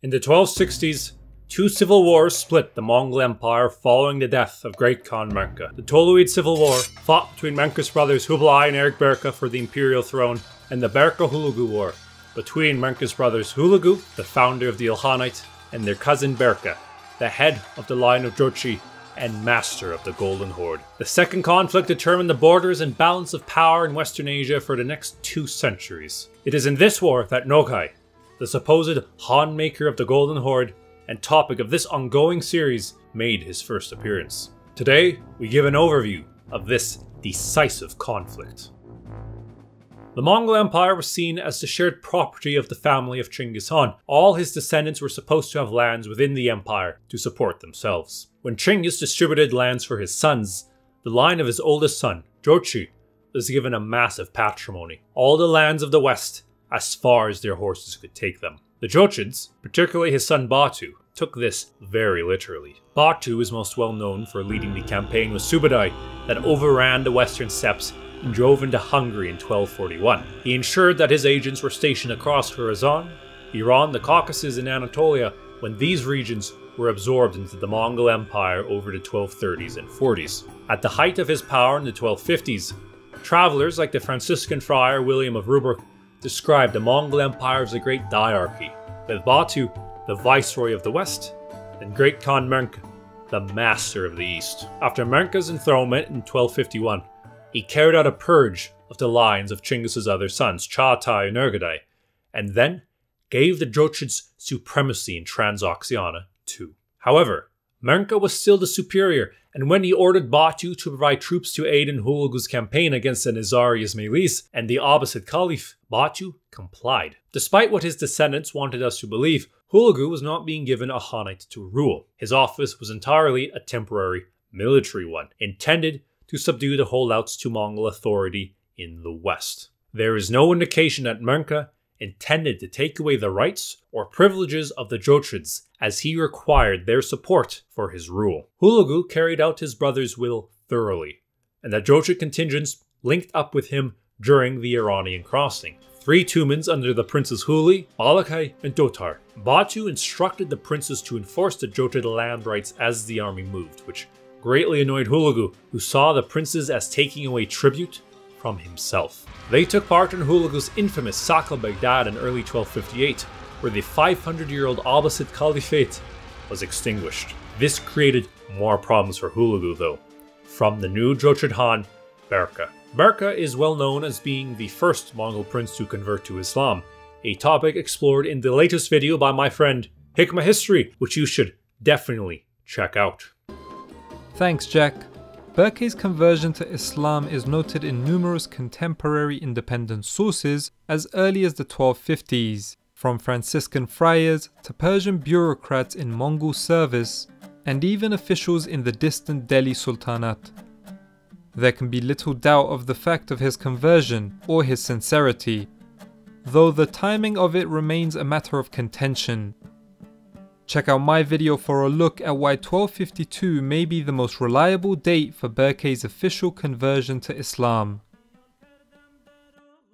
In the 1260s, two civil wars split the Mongol Empire following the death of great Khan Merke. The Toluid Civil War, fought between Merke's brothers Hubelai and Erik Berke for the imperial throne, and the Berke-Hülagü War, between Merke's brothers Hülagü, the founder of the Ilkhanate, and their cousin Berke, the head of the line of Jochi and master of the Golden Horde. The second conflict determined the borders and balance of power in Western Asia for the next 2 centuries. It is in this war that Nogai, the supposed khanmaker of the Golden Horde and topic of this ongoing series, made his first appearance. Today, we give an overview of this decisive conflict. The Mongol Empire was seen as the shared property of the family of Chinggis Khan. All his descendants were supposed to have lands within the empire to support themselves. When Chinggis distributed lands for his sons, the line of his oldest son, Jochi, was given a massive patrimony. All the lands of the west, as far as their horses could take them. The Jochids, particularly his son Batu, took this very literally. Batu is most well known for leading the campaign with Subadai that overran the western steppes and drove into Hungary in 1241. He ensured that his agents were stationed across Khorasan, Iran, the Caucasus, and Anatolia when these regions were absorbed into the Mongol Empire over the 1230s and 40s. At the height of his power in the 1250s, travelers like the Franciscan friar William of Ruberg described the Mongol Empire as a great diarchy, with Batu, the viceroy of the west, and Great Khan Merke, the master of the east. After Merke's enthronement in 1251, he carried out a purge of the lines of Chinggis's other sons, Chagatai and Urgadai, and then gave the Jochids supremacy in Transoxiana too. However, Merke was still the superior, and when he ordered Batu to provide troops to aid in Hulagu's campaign against the Nizari Ismailis and the Abbasid Caliph, Batu complied. Despite what his descendants wanted us to believe, Hulagu was not being given a Khanate to rule. His office was entirely a temporary military one, intended to subdue the holdouts to Mongol authority in the west. There is no indication that Merke intended to take away the rights or privileges of the Jochids, as he required their support for his rule. Hulagu carried out his brother's will thoroughly, and the Jochid contingents linked up with him during the Iranian crossing. 3 Tumans under the princes Huli, Balakai, and Dotar. Batu instructed the princes to enforce the Jochid land rights as the army moved, which greatly annoyed Hulagu, who saw the princes as taking away tribute from himself. They took part in Hulagu's infamous sack of Baghdad in early 1258, where the 500-year-old Abbasid Caliphate was extinguished. This created more problems for Hulagu though, from the new Jochid Khan, Berke. Berke is well known as being the first Mongol prince to convert to Islam, a topic explored in the latest video by my friend Hikmah History, which you should definitely check out. Thanks, Jack. Berke's conversion to Islam is noted in numerous contemporary independent sources as early as the 1250s, from Franciscan friars to Persian bureaucrats in Mongol service, and even officials in the distant Delhi Sultanate. There can be little doubt of the fact of his conversion or his sincerity, though the timing of it remains a matter of contention. Check out my video for a look at why 1252 may be the most reliable date for Berke's official conversion to Islam.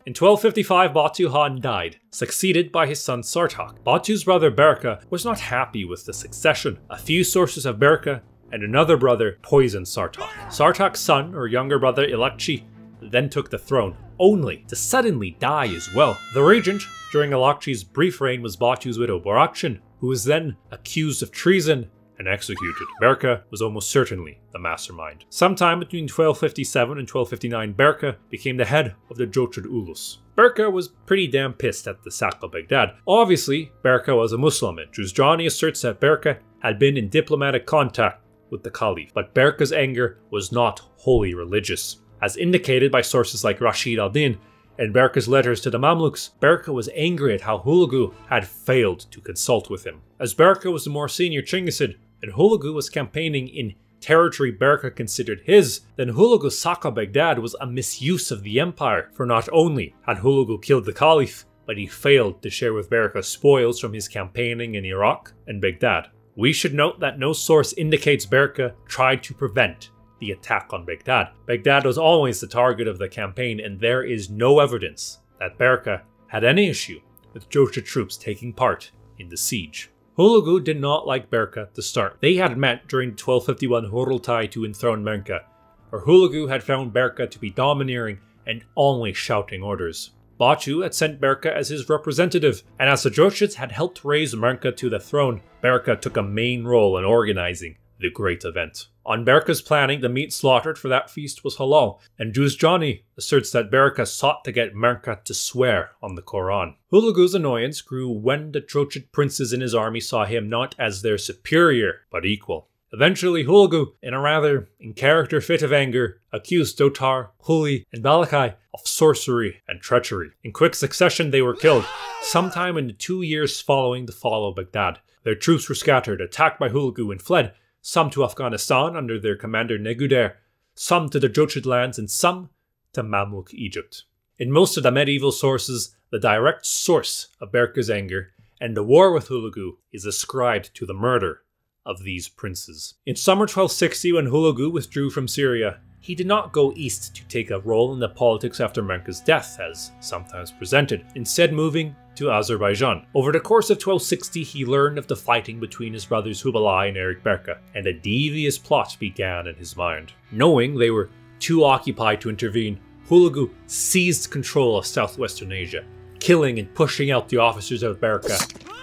In 1255, Batu Khan died, succeeded by his son Sartak. Batu's brother Berke was not happy with the succession. A few sources of Berke and another brother poisoned Sartak. Sartak's son, or younger brother Ilakchi, then took the throne, only to suddenly die as well. The regent during Ilakchi's brief reign was Batu's widow Borakchin, who was then accused of treason and executed. Berke was almost certainly the mastermind. Sometime between 1257 and 1259, Berke became the head of the Jochid Ulus. Berke was pretty damn pissed at the sack of Baghdad. Obviously, Berke was a Muslim, and Juzjani asserts that Berke had been in diplomatic contact with the Caliph, but Berke's anger was not wholly religious. As indicated by sources like Rashid al-Din and Berke's letters to the Mamluks, Berke was angry at how Hulagu had failed to consult with him. As Berke was the more senior Chinggisid, and Hulagu was campaigning in territory Berke considered his, then Hulagu's sack of Baghdad was a misuse of the empire, for not only had Hulagu killed the Caliph, but he failed to share with Berke spoils from his campaigning in Iraq and Baghdad. We should note that no source indicates Berke tried to prevent the attack on Baghdad. Baghdad was always the target of the campaign, and there is no evidence that Berke had any issue with Jochid troops taking part in the siege. Hülagü did not like Berke to start. They had met during the 1251 Hurultai to enthrone Menka, where Hülagü had found Berke to be domineering and only shouting orders. Batu had sent Berke as his representative, and as the Jochids had helped raise Menka to the throne, Berke took a main role in organizing the great event. On Berke's planning, the meat slaughtered for that feast was halal, and Juzjani asserts that Berke sought to get Menka to swear on the Quran. Hülagü's annoyance grew when the Jochid princes in his army saw him not as their superior, but equal. Eventually, Hülagü, in a rather in-character fit of anger, accused Dotar, Huli, and Balakai of sorcery and treachery. In quick succession, they were killed, sometime in the 2 years following the fall of Baghdad. Their troops were scattered, attacked by Hülagü and fled, some to Afghanistan under their commander Neguder, some to the Jochid lands, and some to Mamluk Egypt. In most of the medieval sources, the direct source of Berke's anger and the war with Hülagü is ascribed to the murder of these princes. In summer 1260, when Hülagü withdrew from Syria, he did not go east to take a role in the politics after Menka's death, as sometimes presented, instead moving to Azerbaijan. Over the course of 1260, he learned of the fighting between his brothers Hülagu and Erik Berke, and a devious plot began in his mind. Knowing they were too occupied to intervene, Hülagü seized control of southwestern Asia, killing and pushing out the officers of Berke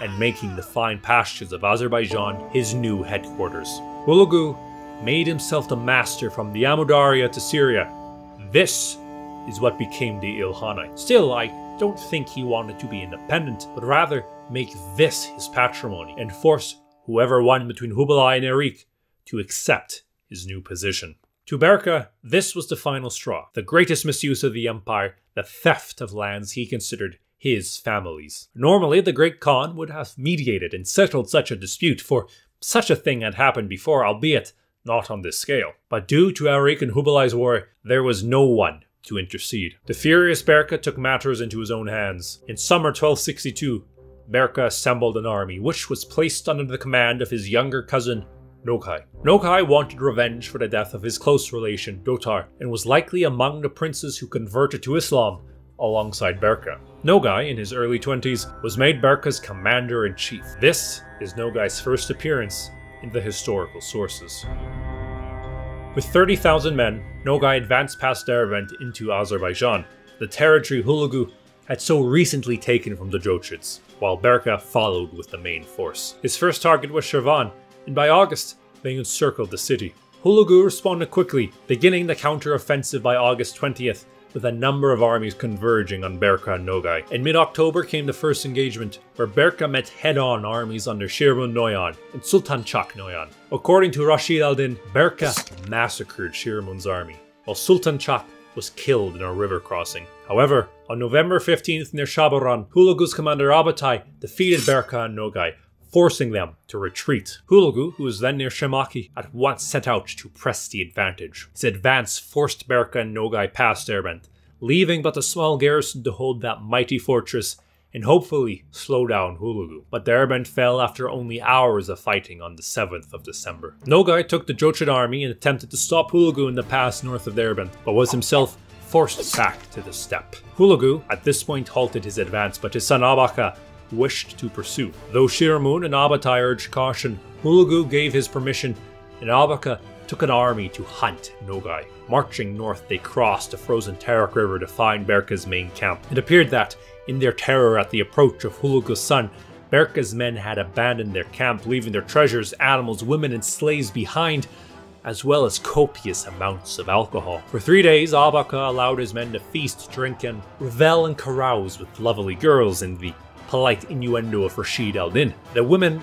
and making the fine pastures of Azerbaijan his new headquarters. Hülagü made himself the master from the Amudarya to Syria. This is what became the Ilkhanate. Still, I don't think he wanted to be independent, but rather make this his patrimony and force whoever won between Hülagu and Erik to accept his new position. To Berke, this was the final straw, the greatest misuse of the empire, the theft of lands he considered his family's. Normally, the Great Khan would have mediated and settled such a dispute, for such a thing had happened before, albeit not on this scale. But due to Erik and Hülagu's war, there was no one to intercede. The furious Berke took matters into his own hands. In summer 1262, Berke assembled an army, which was placed under the command of his younger cousin, Nogai. Nogai wanted revenge for the death of his close relation, Dotar, and was likely among the princes who converted to Islam alongside Berke. Nogai, in his early 20s, was made Berke's commander-in-chief. This is Nogai's first appearance in the historical sources. With 30,000 men, Nogai advanced past Derbent into Azerbaijan, the territory Hülagü had so recently taken from the Jochids, while Berke followed with the main force. His first target was Shirvan, and by August, they encircled the city. Hülagü responded quickly, beginning the counter-offensive by August 20th, with a number of armies converging on Berke and Nogai. In mid-October came the first engagement, where Berke met head-on armies under Shirmun Noyan and Sultanchak Noyan. According to Rashid al-Din, Berke massacred Shirmun's army, while Sultanchak was killed in a river crossing. However, on November 15th near Shabaran, Hülagü's commander Abatai defeated Berke and Nogai, forcing them to retreat. Hülagü, who was then near Shemaki, at once set out to press the advantage. His advance forced Berke and Nogai past Derbent, leaving but a small garrison to hold that mighty fortress and hopefully slow down Hülagü. But Derbent fell after only hours of fighting on the 7th of December. Nogai took the Jochid army and attempted to stop Hülagü in the pass north of Derbent, but was himself forced back to the steppe. Hülagü at this point halted his advance, but his son Abaqa wished to pursue. Though Shirmun and Abatai urged caution, Hülagü gave his permission, and Abaqa took an army to hunt Nogai. Marching north, they crossed the frozen Tarik River to find Berke's main camp. It appeared that, in their terror at the approach of Hülagü's son, Berke's men had abandoned their camp, leaving their treasures, animals, women, and slaves behind, as well as copious amounts of alcohol. For 3 days, Abaqa allowed his men to feast, drink, and revel and carouse with lovely girls in the polite innuendo of Rashid al-Din. The women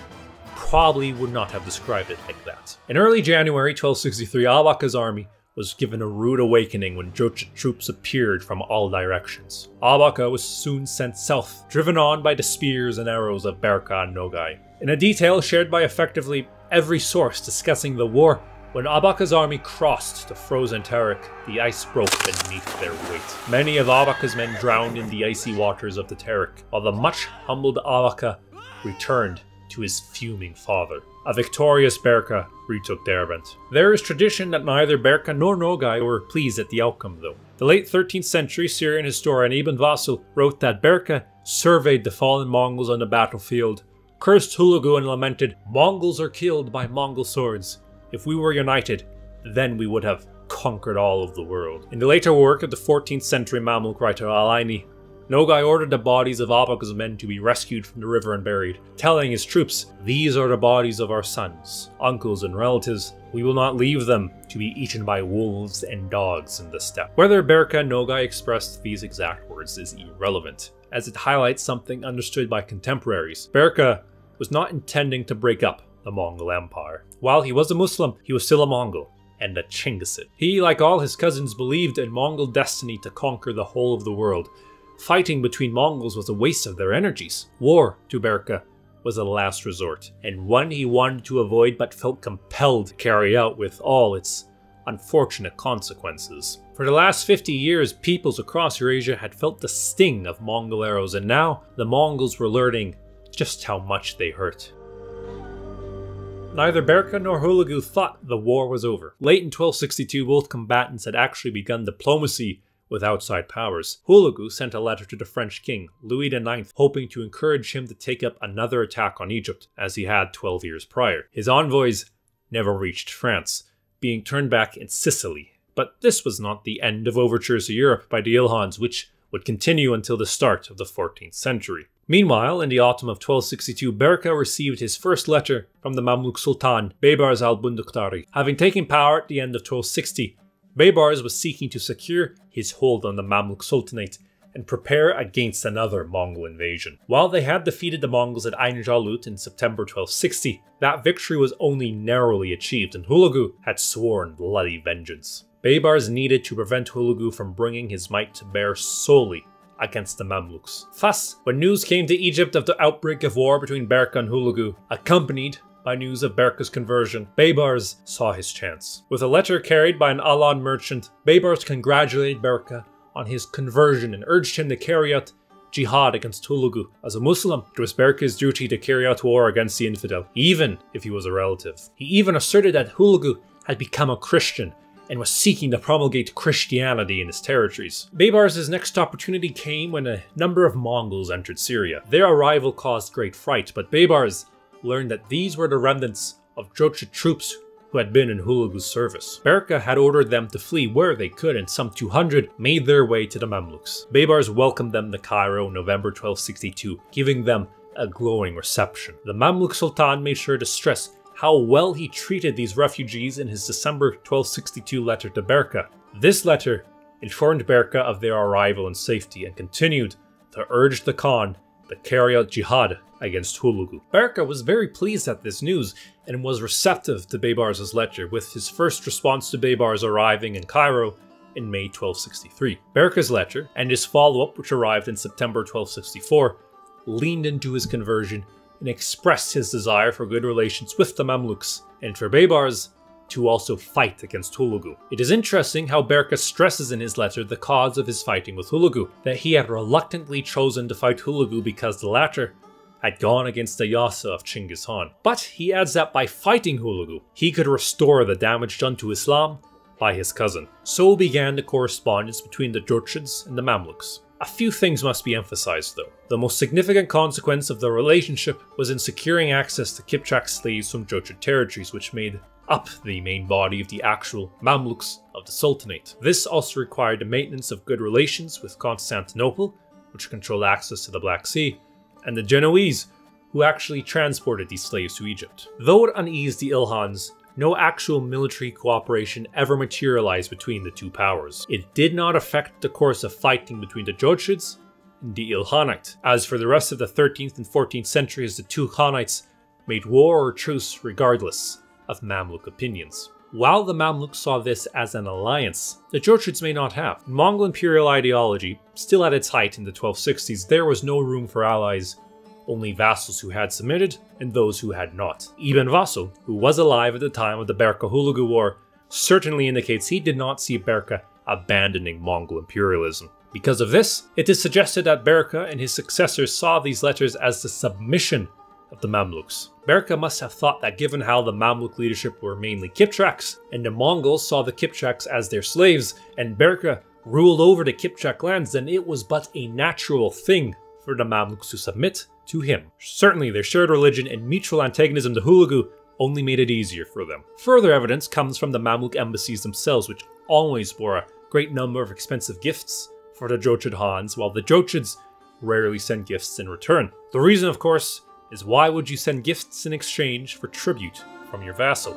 probably would not have described it like that. In early January 1263, Abaqa's army was given a rude awakening when Jochid troops appeared from all directions. Abaqa was soon sent south, driven on by the spears and arrows of Berke and Nogai. In a detail shared by effectively every source discussing the war, when Abaqa's army crossed the frozen Tarik, the ice broke beneath their weight. Many of Abaqa's men drowned in the icy waters of the Tarik, while the much humbled Abaqa returned to his fuming father. A victorious Berke retook Derbent. There is tradition that neither Berke nor Nogai were pleased at the outcome, though. The late 13th century Syrian historian Ibn Vasil wrote that Berke surveyed the fallen Mongols on the battlefield, cursed Hülagü and lamented, "Mongols are killed by Mongol swords. If we were united, then we would have conquered all of the world." In the later work of the 14th century Mamluk writer Al-Aini, Nogai ordered the bodies of Abaqa's men to be rescued from the river and buried, telling his troops, "These are the bodies of our sons, uncles and relatives. We will not leave them to be eaten by wolves and dogs in the steppe." Whether Berke and Nogai expressed these exact words is irrelevant, as it highlights something understood by contemporaries. Berke was not intending to break up the Mongol Empire. While he was a Muslim, he was still a Mongol and a Chinggisid. He, like all his cousins, believed in Mongol destiny to conquer the whole of the world. Fighting between Mongols was a waste of their energies. War, to Berke, was a last resort, and one he wanted to avoid but felt compelled to carry out with all its unfortunate consequences. For the last 50 years, peoples across Eurasia had felt the sting of Mongol arrows, and now the Mongols were learning just how much they hurt. Neither Berke nor Hülagü thought the war was over. Late in 1262, both combatants had actually begun diplomacy with outside powers. Hülagü sent a letter to the French king, Louis IX, hoping to encourage him to take up another attack on Egypt, as he had 12 years prior. His envoys never reached France, being turned back in Sicily. But this was not the end of overtures to Europe by the Ilkhans, which would continue until the start of the 14th century. Meanwhile, in the autumn of 1262, Berke received his first letter from the Mamluk Sultan, Baybars al-Bunduktari. Having taken power at the end of 1260, Baybars was seeking to secure his hold on the Mamluk Sultanate and prepare against another Mongol invasion. While they had defeated the Mongols at Ain Jalut in September 1260, that victory was only narrowly achieved, and Hülagü had sworn bloody vengeance. Baybars needed to prevent Hülagü from bringing his might to bear solely against the Mamluks. Thus, when news came to Egypt of the outbreak of war between Berke and Hülagü, accompanied by news of Berke's conversion, Baybars saw his chance. With a letter carried by an Alan merchant, Baybars congratulated Berke on his conversion and urged him to carry out jihad against Hülagü. As a Muslim, it was Berke's duty to carry out war against the infidel, even if he was a relative. He even asserted that Hülagü had become a Christian and was seeking to promulgate Christianity in his territories. Baybars' next opportunity came when a number of Mongols entered Syria. Their arrival caused great fright, but Baybars learned that these were the remnants of Jochid troops who had been in Hülagü's service. Berke had ordered them to flee where they could, and some 200 made their way to the Mamluks. Baybars welcomed them to Cairo in November 1262, giving them a glowing reception. The Mamluk Sultan made sure to stress how well he treated these refugees in his December 1262 letter to Berke. This letter informed Berke of their arrival in safety and continued to urge the Khan to carry out jihad against Hülagü. Berke was very pleased at this news and was receptive to Baybars' letter, with his first response to Baybars arriving in Cairo in May 1263. Berke's letter, and his follow-up, which arrived in September 1264, leaned into his conversion and expressed his desire for good relations with the Mamluks, and for Baybars to also fight against Hülagü. It is interesting how Berke stresses in his letter the cause of his fighting with Hülagü, that he had reluctantly chosen to fight Hülagü because the latter had gone against the Yasa of Chinggis Khan. But he adds that by fighting Hülagü, he could restore the damage done to Islam by his cousin. So began the correspondence between the Jochids and the Mamluks. A few things must be emphasized though. The most significant consequence of the relationship was in securing access to Kipchak slaves from Jochid territories, which made up the main body of the actual Mamluks of the Sultanate. This also required the maintenance of good relations with Constantinople, which controlled access to the Black Sea, and the Genoese, who actually transported these slaves to Egypt. Though it uneased the Ilkhans, no actual military cooperation ever materialized between the two powers. It did not affect the course of fighting between the Jochids and the Ilkhanate. As for the rest of the 13th and 14th centuries, the two Khanates made war or truce regardless of Mamluk opinions. While the Mamluks saw this as an alliance, the Jochids may not have. In Mongol imperial ideology, still at its height in the 1260s, there was no room for allies, only vassals who had submitted and those who had not. Ibn Vassal, who was alive at the time of the Berke-Hülagü War, certainly indicates he did not see Berke abandoning Mongol imperialism. Because of this, it is suggested that Berke and his successors saw these letters as the submission of the Mamluks. Berke must have thought that given how the Mamluk leadership were mainly Kipchaks, and the Mongols saw the Kipchaks as their slaves, and Berke ruled over the Kipchak lands, then it was but a natural thing for the Mamluks to submit to him. Certainly, their shared religion and mutual antagonism to Hülagü only made it easier for them. Further evidence comes from the Mamluk embassies themselves, which always bore a great number of expensive gifts for the Jochid Khans, while the Jochids rarely sent gifts in return. The reason, of course, is why would you send gifts in exchange for tribute from your vassal?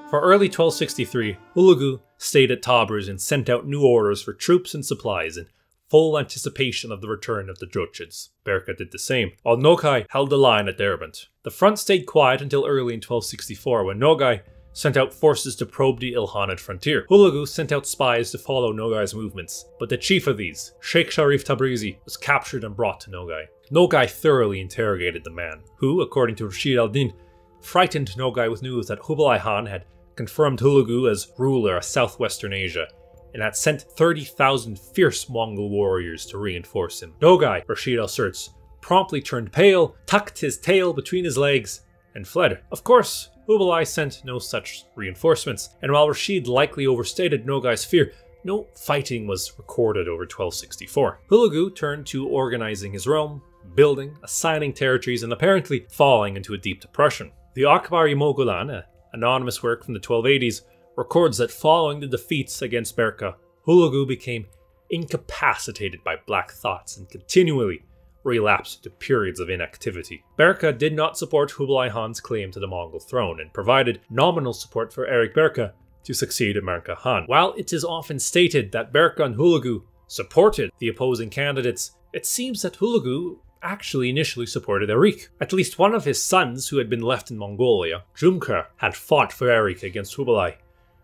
For early 1263, Hülagü stayed at Tabriz and sent out new orders for troops and supplies in full anticipation of the return of the Jochids. Berke did the same, while Nogai held the line at Derbent. The front stayed quiet until early in 1264, when Nogai sent out forces to probe the Ilkhanate frontier. Hülagü sent out spies to follow Nogai's movements, but the chief of these, Sheikh Sharif Tabrizi, was captured and brought to Nogai. Nogai thoroughly interrogated the man, who, according to Rashid al-Din, frightened Nogai with news that Hülagu Khan had confirmed Hülagü as ruler of southwestern Asia, and had sent 30,000 fierce Mongol warriors to reinforce him. Nogai, Rashid asserts, promptly turned pale, tucked his tail between his legs, and fled. Of course, Hülagu sent no such reinforcements, and while Rashid likely overstated Nogai's fear, no fighting was recorded over 1264. Hülagü turned to organizing his realm, building, assigning territories, and apparently falling into a deep depression. The Akbari-Mogollon, an anonymous work from the 1280s, records that following the defeats against Berke, Hülagü became incapacitated by black thoughts and continually relapsed into periods of inactivity. Berke did not support Hülagu Khan's claim to the Mongol throne and provided nominal support for Erik Berke to succeed Berke Khan. While it is often stated that Berke and Hülagü supported the opposing candidates, it seems that Hülagü actually initially supported Erik. At least one of his sons who had been left in Mongolia, Jumker, had fought for Erik against Hülagu,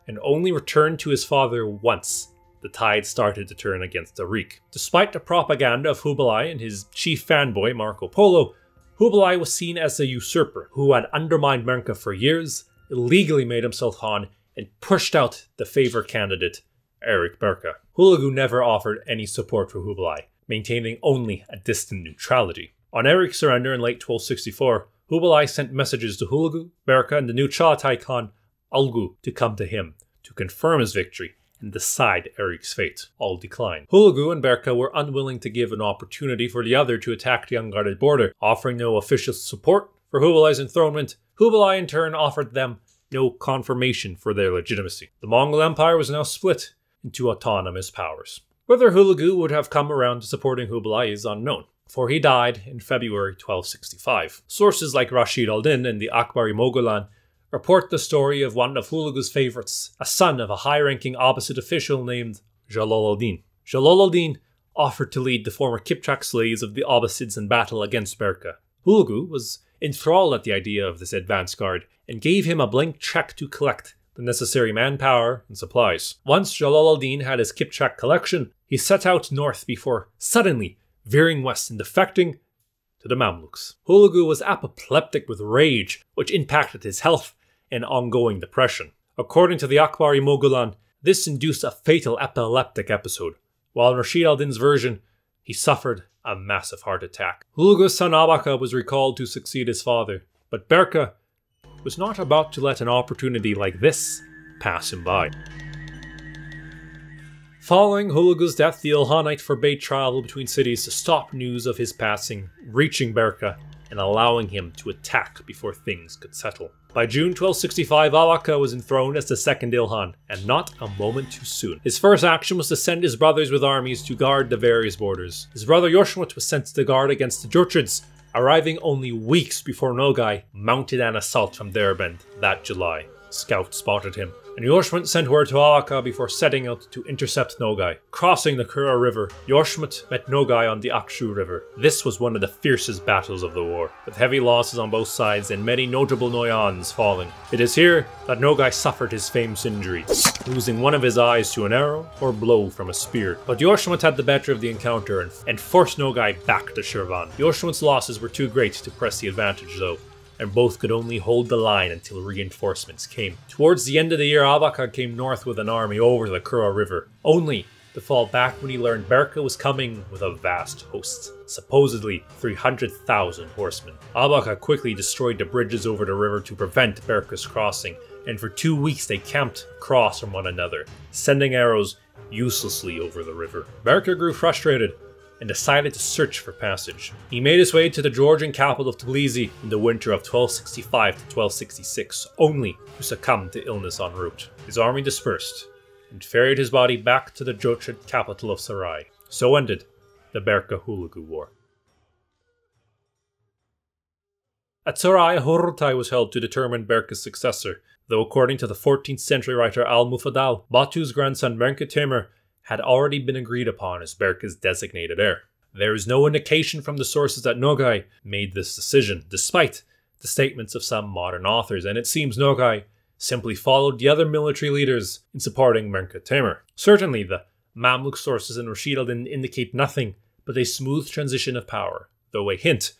and only returned to his father once the tide started to turn against Erik. Despite the propaganda of Hülagu and his chief fanboy Marco Polo, Hülagu was seen as a usurper who had undermined Berke for years, illegally made himself Khan, and pushed out the favored candidate, Erik Berke. Hülagü never offered any support for Hülagu, maintaining only a distant neutrality. On Erik's surrender in late 1264, Hülagu sent messages to Hülagü, Berke, and the new Chagatai Khan, Ulgu, to come to him to confirm his victory and decide Erik's fate. All declined. Hülagü and Berke were unwilling to give an opportunity for the other to attack the unguarded border, offering no official support for Hülagu's enthronement. Hülagu in turn offered them no confirmation for their legitimacy. The Mongol Empire was now split into autonomous powers. Whether Hülagü would have come around to supporting Hülagu is unknown, for he died in February 1265. Sources like Rashid al-Din and the Akbari-Mogollon report the story of one of Hülagü's favorites, a son of a high-ranking Abbasid official named Jalal al-Din. Jalal al-Din offered to lead the former Kipchak slaves of the Abbasids in battle against Berke. Hülagü was enthralled at the idea of this advance guard and gave him a blank check to collect the necessary manpower and supplies. Once Jalal al-Din had his Kipchak collection, he set out north before suddenly veering west and defecting to the Mamluks. Hülagü was apoplectic with rage, which impacted his health and ongoing depression. According to the Akbari-Mogollon, this induced a fatal epileptic episode, while in Rashid al-Din's version, he suffered a massive heart attack. Hülagü's son Abaqa was recalled to succeed his father, but Berke was not about to let an opportunity like this pass him by. Following Hülagü's death, the Ilkhanate forbade travel between cities to stop news of his passing reaching Berke and allowing him to attack before things could settle. By June 1265, Abaqa was enthroned as the second Ilkhan, and not a moment too soon. His first action was to send his brothers with armies to guard the various borders. His brother Yoshmut was sent to guard against the Jochids, arriving only weeks before Nogai mounted an assault from Derbent that July. Scouts spotted him, and Yoshmut sent word to Abaqa before setting out to intercept Nogai. Crossing the Kura River, Yoshmut met Nogai on the Akshu River. This was one of the fiercest battles of the war, with heavy losses on both sides and many notable Noyans falling. It is here that Nogai suffered his famous injury, losing one of his eyes to an arrow or blow from a spear. But Yoshmut had the better of the encounter and forced Nogai back to Shirvan. Yoshmut's losses were too great to press the advantage though, and both could only hold the line until reinforcements came. Towards the end of the year, Abaqa came north with an army over the Kura River, only to fall back when he learned Berke was coming with a vast host, supposedly 300,000 horsemen. Abaqa quickly destroyed the bridges over the river to prevent Berke's crossing, and for 2 weeks they camped across from one another, sending arrows uselessly over the river. Berke grew frustrated and decided to search for passage. He made his way to the Georgian capital of Tbilisi in the winter of 1265 to 1266, only to succumb to illness en route. His army dispersed, and ferried his body back to the Jochid capital of Sarai. So ended the Berke-Hülagü War. At Sarai, a Hurultai was held to determine Berke's successor, though according to the 14th century writer Al-Mufaddal, Batu's grandson Menkatemir had already been agreed upon as Berke's designated heir. There is no indication from the sources that Nogai made this decision, despite the statements of some modern authors, and it seems Nogai simply followed the other military leaders in supporting Menkatemir. Certainly, the Mamluk sources in Rashid al-Din indicate nothing but a smooth transition of power, though a hint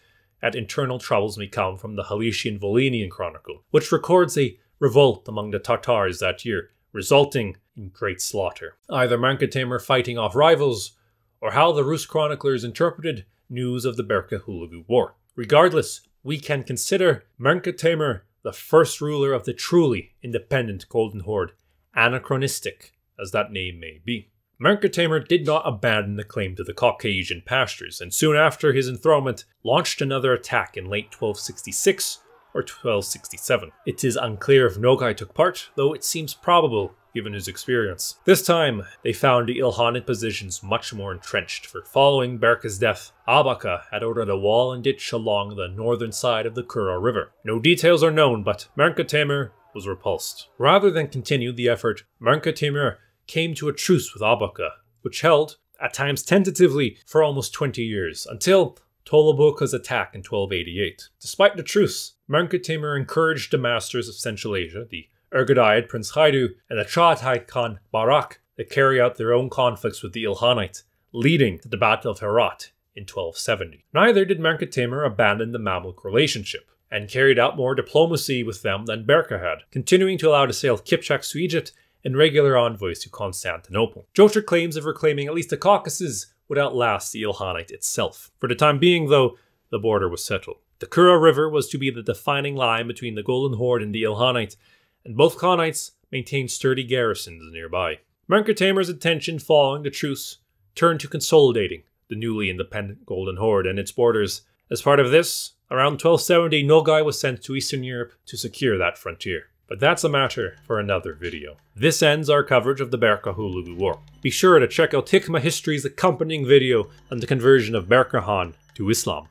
at internal troubles may come from the Halician-Volhynian Chronicle, which records a revolt among the Tatars that year, resulting in great slaughter. Either Menkatemir fighting off rivals, or how the Rus chroniclers interpreted news of the Berke-Hülagü War. Regardless, we can consider Menkatemir the first ruler of the truly independent Golden Horde, anachronistic as that name may be. Menkatemir did not abandon the claim to the Caucasian pastures, and soon after his enthronement launched another attack in late 1266 or 1267. It is unclear if Nogai took part, though it seems probable given his experience. This time, they found the Ilkhanate positions much more entrenched, for following Berke's death, Abaqa had ordered a wall and ditch along the northern side of the Kura River. No details are known, but Menkatemir was repulsed. Rather than continue the effort, Menkatemir came to a truce with Abaqa, which held, at times tentatively, for almost 20 years, until Toloboka's attack in 1288. Despite the truce, Menkatemir encouraged the masters of Central Asia, the Ergodiad Prince Haidu and the Chagatai Khan Barak, to carry out their own conflicts with the Ilkhanate, leading to the Battle of Herat in 1270. Neither did Menkatemir abandon the Mamluk relationship, and carried out more diplomacy with them than Berke had, continuing to allow the sale of Kipchaks to Egypt and regular envoys to Constantinople. Jochid claims of reclaiming at least the Caucasus would outlast the Ilkhanate itself. For the time being, though, the border was settled. The Kura River was to be the defining line between the Golden Horde and the Ilkhanate, and both Khanates maintained sturdy garrisons nearby. Menkatemir's attention following the truce turned to consolidating the newly independent Golden Horde and its borders. As part of this, around 1270, Nogai was sent to Eastern Europe to secure that frontier. But that's a matter for another video. This ends our coverage of the Berke-Hülagü War. Be sure to check out Hikmah History's accompanying video on the conversion of Berke Khan to Islam.